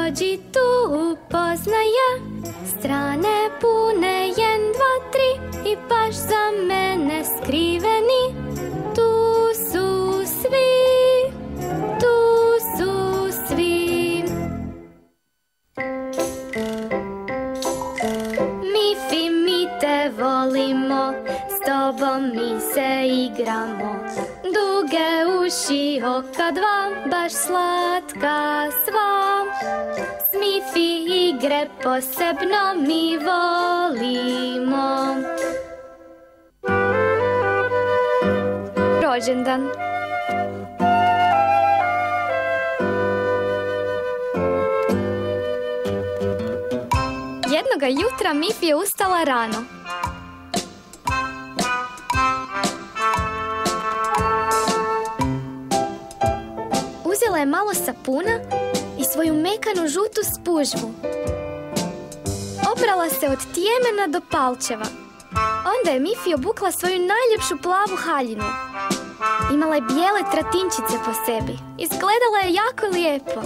dođi tu upoznaje, strane pune 1, 2, 3 i baš za mene skriveni. Tu su svi, tu su svi. Mifi, mi te volimo, s tobom mi se igramo. Duge uši, oka 2, baš slatka sva. S Mifi igre posebno mi volimo. Rođendan. Jednoga jutra Mifi je ustala rano. Uzela je malo sapuna i svoju mekanu žutu spužvu. Oprala se od tjemena do palčeva. Onda je Mifi obukla svoju najljepšu plavu haljinu. Imala je bijele tratinčice po sebi. Izgledala je jako lijepo.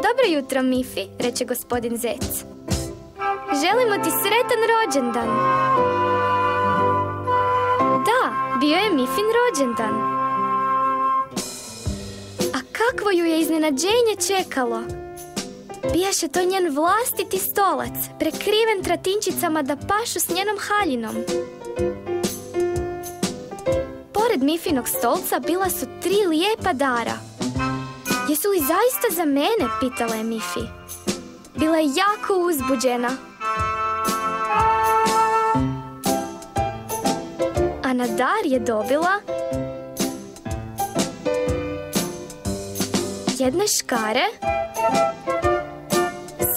Dobro jutro, Mifi, reče gospodin Zec. Želimo ti sretan rođendan. Da, bio je Mifin rođendan. A kakvo ju je iznenađenje čekalo. Bijaše to njen vlastiti stolac, prekriven tratinčicama da pašu s njenom haljinom. Pored Mifinog stolca bila su 3 lijepa dara. Jesu li zaista za mene, pitala je Mifi. Bila je jako uzbuđena. A na dar je dobila jedne škare,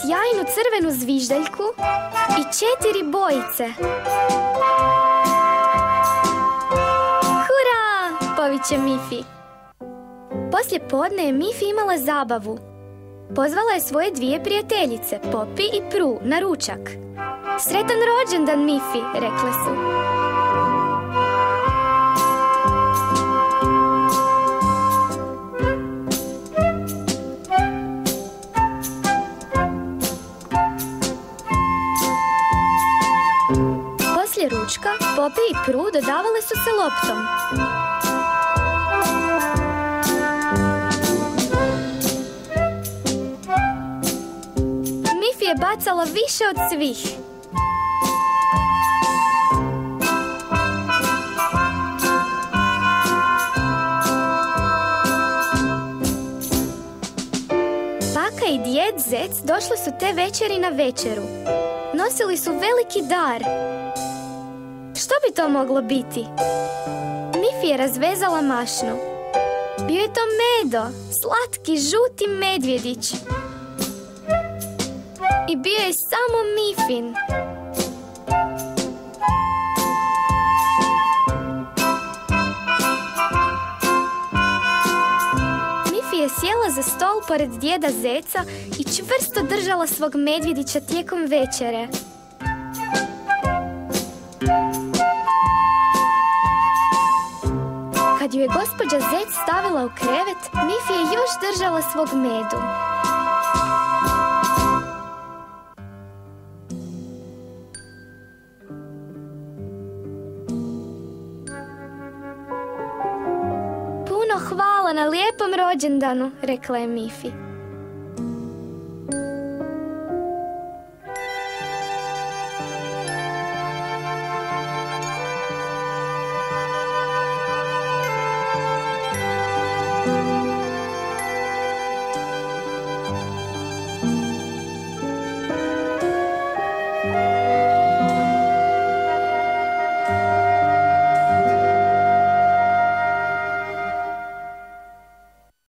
sjajnu crvenu zviždaljku i 4 bojice. Hurra! Poviće Mifi. Poslije podne je Mifi imala zabavu. Pozvala je svoje 2 prijateljice, Popi i Pru, na ručak. Sretan rođendan, Mifi, rekle su. Poslije ručka, Popi i Pru dodavale su se loptom. Mifi je bacala više od svih. Baka i djed Zec došli su te večeri na večeru. Nosili su veliki dar. Što bi to moglo biti? Mifi je razvezala mašnu. Bio je to Medo, slatki žuti medvjedić. I bio je samo Mifin. Mifi je sjela za stol pored djeda Zeca i čvrsto držala svog medvjedića tijekom večere. Kad ju je gospođa Zec stavila u krevet, Mifi je još držala svog Medu. Puno hvala na lijepom rođendanu, rekla je Mifi.